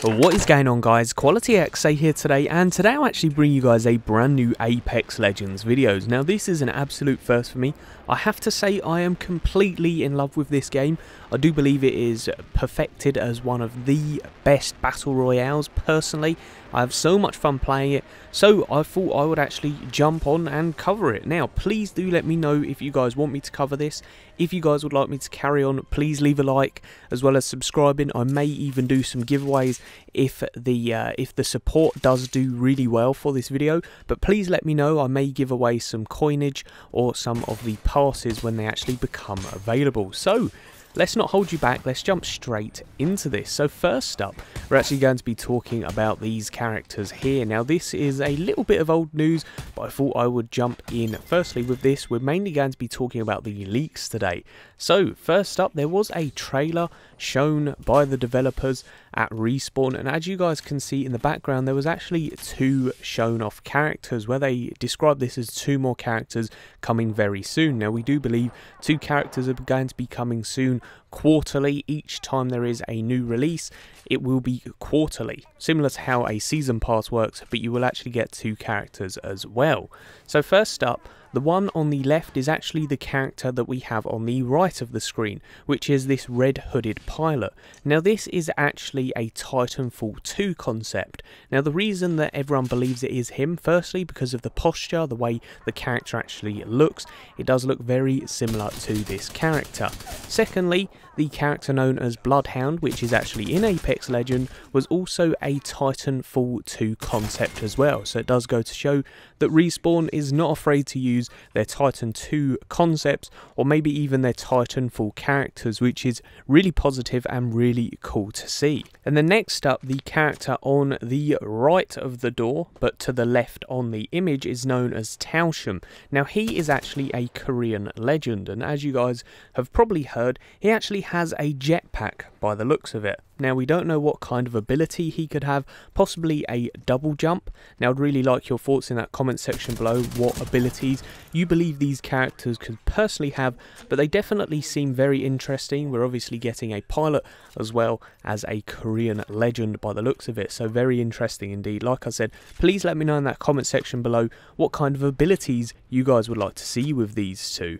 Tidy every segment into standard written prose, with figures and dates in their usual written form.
Well, what is going on, guys? Quality XA here today, and today I'll actually bring you guys a brand new Apex Legends videos. Now this is an absolute first for me. I have to say I am completely in love with this game. I do believe it is perfected as one of the best battle royales. Personally, I have so much fun playing it, so I thought I would actually jump on and cover it. Now please do let me know if you guys want me to cover this. If you guys would like me to carry on, please leave a like as well as subscribing. I may even do some giveaways if the support does do really well for this video, but please let me know. I may give away some coinage or some of the passes when they actually become available. So let's not hold you back, let's jump straight into this. So first up, we're actually going to be talking about these characters here. Now this is a little bit of old news, but I thought I would jump in firstly with this. We're mainly going to be talking about the leaks today. So first up, there was a trailer shown by the developers at Respawn, and as you guys can see in the background, there was actually two shown off characters where they described this as two more characters coming very soon. Now we do believe two characters are going to be coming soon quarterly. Each time there is a new release, it will be quarterly, similar to how a season pass works, but you will actually get two characters as well. So first up, the one on the left is actually the character that we have on the right of the screen, which is this red hooded pilot. Now this is actually a Titanfall 2 concept. Now the reason that everyone believes it is him, firstly because of the posture, the way the character actually looks, it does look very similar to this character. Secondly, the character known as Bloodhound, which is actually in Apex Legends, was also a Titanfall 2 concept as well. So it does go to show that Respawn is not afraid to use their Titan 2 concepts, or maybe even their Titanfall characters, which is really positive and really cool to see. And then next up, the character on the right of the door, but to the left on the image, is known as Taosham. Now he is actually a Korean legend, and as you guys have probably heard, he actually has a jetpack by the looks of it. Now we don't know what kind of ability he could have, possibly a double jump. Now I'd really like your thoughts in that comment section below, what abilities you believe these characters could personally have, but they definitely seem very interesting. We're obviously getting a pilot as well as a Korean legend by the looks of it, so very interesting indeed. Like I said, please let me know in that comment section below what kind of abilities you guys would like to see with these two.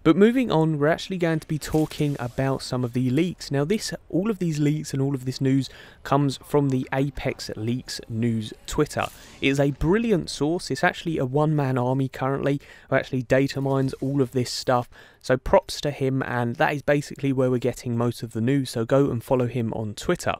But moving on, we're actually going to be talking about some of the leaks. Now all of these leaks and all of this news comes from the Apex Leaks News Twitter. It is a brilliant source. It's actually a one-man army currently who actually data mines all of this stuff. So props to him, and that is basically where we're getting most of the news. So go and follow him on Twitter.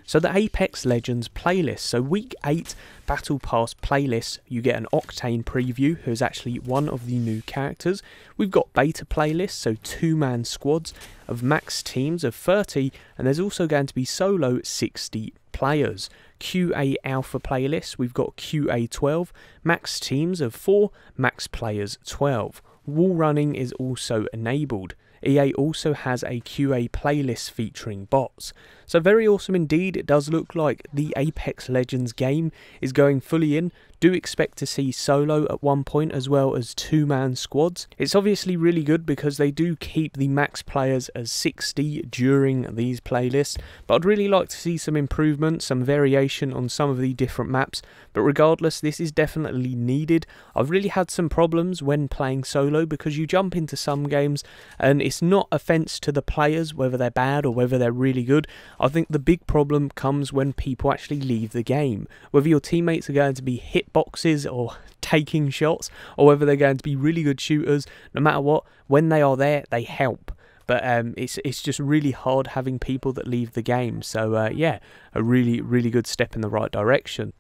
So the Apex Legends playlist. So week 8 Battle Pass playlist, you get an Octane preview, who is actually one of the new characters. We've got beta playlists, so 2-man squads of max teams of 30, and there's also going to be solo 60 players. QA Alpha playlist, we've got QA 12, max teams of 4, max players 12. Wall running is also enabled. EA also has a QA playlist featuring bots. So very awesome indeed. It does look like the Apex Legends game is going fully in. Do expect to see solo at one point as well as 2-man squads. It's obviously really good because they do keep the max players as 60 during these playlists, but I'd really like to see some improvement, some variation on some of the different maps. But regardless, this is definitely needed. I've really had some problems when playing solo because you jump into some games and it's not offense to the players whether they're bad or whether they're really good. I think the big problem comes when people actually leave the game, whether your teammates are going to be hitboxes or taking shots, or whether they're going to be really good shooters. No matter what, when they are there, they help. But it's just really hard having people that leave the game. So yeah, a really good step in the right direction.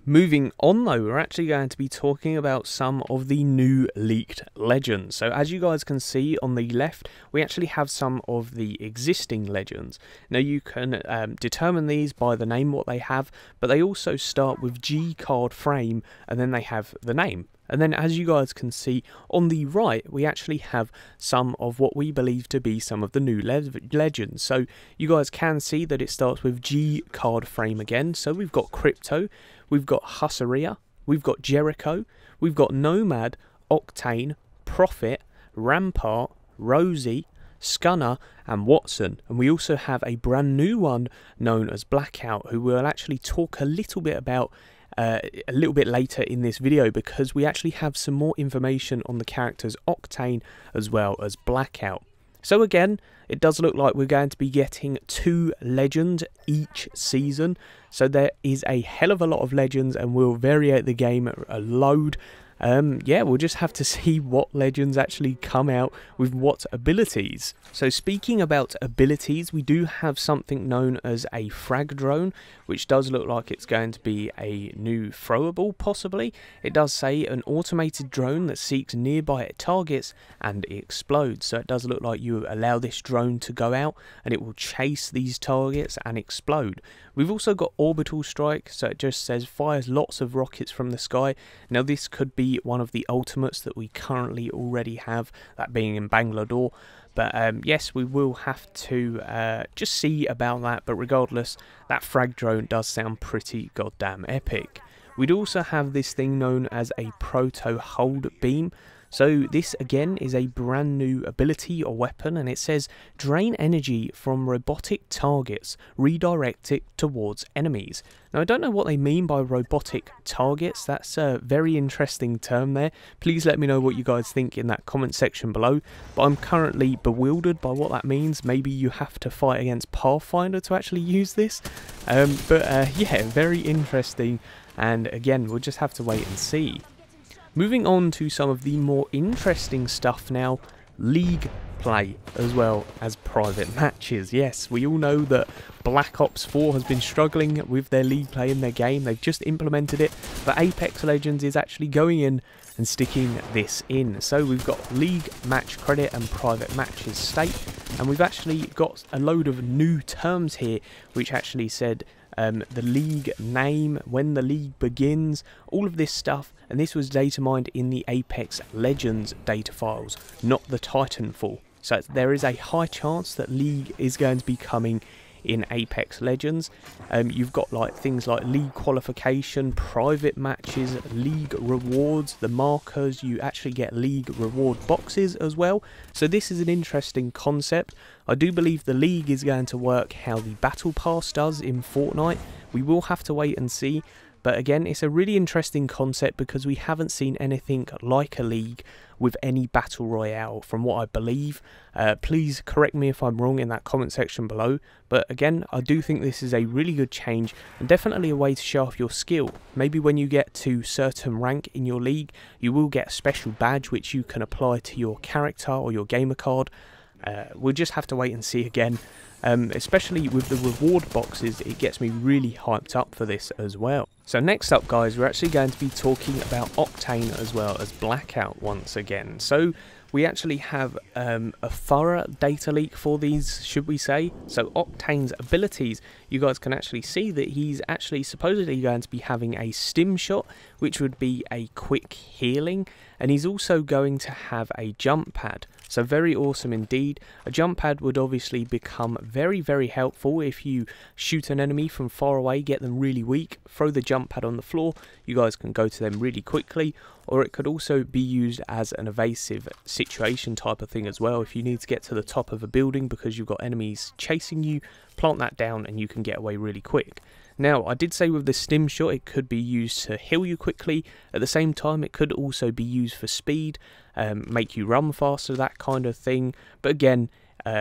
Moving on though, we're actually going to be talking about some of the new leaked legends. So as you guys can see on the left, we actually have some of the existing legends. Now you can determine these by the name, what they have, but they also start with G card frame and then they have the name. And then as you guys can see on the right, we actually have some of what we believe to be some of the new legends. So you guys can see that it starts with G card frame again. So we've got Crypto, we've got Husseria, we've got Jericho, we've got Nomad, Octane, Prophet, Rampart, Rosie, Scunner and Watson, and we also have a brand new one known as Blackout, who we'll actually talk a little bit about a little bit later in this video, because we actually have some more information on the characters Octane as well as Blackout. So again, it does look like we're going to be getting 2 legends each season, so there is a hell of a lot of legends, and we'll variate the game a load. Yeah, we'll just have to see what legends actually come out with what abilities. So speaking about abilities, we do have something known as a frag drone, which does look like it's going to be a new throwable possibly. It does say an automated drone that seeks nearby targets and it explodes. So it does look like you allow this drone to go out and it will chase these targets and explode. We've also got orbital strike, so it just says fires lots of rockets from the sky. Now this could be one of the ultimates that we currently already have, that being in Bangalore. But yes, we will have to just see about that. But regardless, that frag drone does sound pretty goddamn epic. We'd also have this thing known as a proto hold beam. So this again is a brand new ability or weapon, and it says drain energy from robotic targets, redirect it towards enemies. Now I don't know what they mean by robotic targets. That's a very interesting term there. Please let me know what you guys think in that comment section below, but I'm currently bewildered by what that means. Maybe you have to fight against Pathfinder to actually use this, yeah, very interesting, and again we'll just have to wait and see. Moving on to some of the more interesting stuff now, league play as well as private matches. Yes, we all know that Black Ops 4 has been struggling with their league play in their game. They've just implemented it, but Apex Legends is actually going in and sticking this in. So we've got league match credit and private matches state, and we've actually got a load of new terms here which actually said the league name, when the league begins, all of this stuff, and this was data mined in the Apex Legends data files, not the Titanfall. So there is a high chance that league is going to be coming in Apex Legends. You've got like things like league qualification, private matches, league rewards, the markers. You actually get league reward boxes as well. So this is an interesting concept. I do believe the league is going to work how the battle pass does in Fortnite. We will have to wait and see. But again, it's a really interesting concept because we haven't seen anything like a league with any battle royale from what I believe. Please correct me if I'm wrong in that comment section below. But again, I do think this is a really good change and definitely a way to show off your skill. Maybe when you get to certain rank in your league, you will get a special badge which you can apply to your character or your gamer card. We'll just have to wait and see again. Especially with the reward boxes, it gets me really hyped up for this as well. So next up guys, we're actually going to be talking about Octane as well as Blackout once again. So we actually have a thorough data leak for these, should we say. So Octane's abilities, you guys can actually see that he's actually supposedly going to be having a stim shot, which would be a quick healing, and he's also going to have a jump pad. So very awesome indeed. A jump pad would obviously become very, very helpful if you shoot an enemy from far away, get them really weak, throw the jump pad on the floor, you guys can go to them really quickly. Or it could also be used as an evasive situation type of thing as well. If you need to get to the top of a building because you've got enemies chasing you, plant that down and you can get away really quick. Now, I did say with the stim shot it could be used to heal you quickly. At the same time, it could also be used for speed, make you run faster, that kind of thing. But again,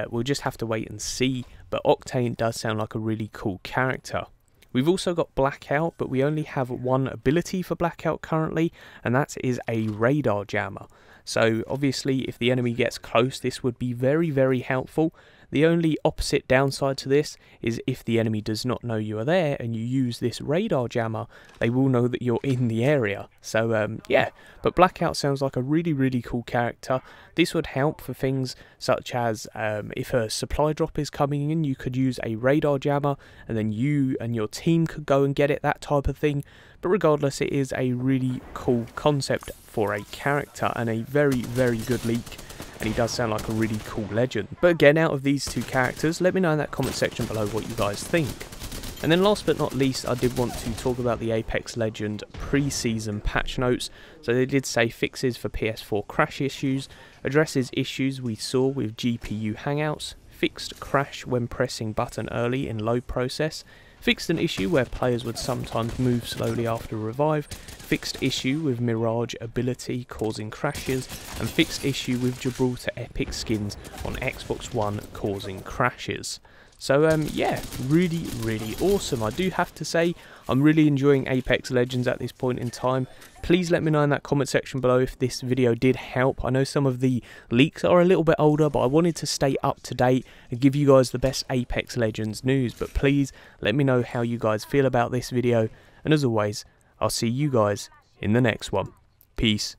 we'll just have to wait and see. But Octane does sound like a really cool character. We've also got Blackout, but we only have one ability for Blackout currently, and that is a radar jammer. So obviously if the enemy gets close, this would be very, very helpful. The only opposite downside to this is if the enemy does not know you are there and you use this radar jammer, they will know that you're in the area. So yeah, but Blackout sounds like a really, really cool character. This would help for things such as if a supply drop is coming in, you could use a radar jammer and then you and your team could go and get it, that type of thing. But regardless, it is a really cool concept for a character and a very, very good leak. And he does sound like a really cool legend. But again, out of these two characters, let me know in that comment section below what you guys think. And then last but not least, I did want to talk about the Apex Legends pre-season patch notes. So they did say fixes for PS4 crash issues, addresses issues we saw with GPU hangouts, fixed crash when pressing button early in load process, fixed an issue where players would sometimes move slowly after revive, fixed issue with Mirage ability causing crashes, and fixed issue with Gibraltar Epic skins on Xbox One causing crashes. So yeah, really awesome. I do have to say, I'm really enjoying Apex Legends at this point in time. Please let me know in that comment section below if this video did help. I know some of the leaks are a little bit older, but I wanted to stay up to date and give you guys the best Apex Legends news. But please let me know how you guys feel about this video. And as always, I'll see you guys in the next one. Peace.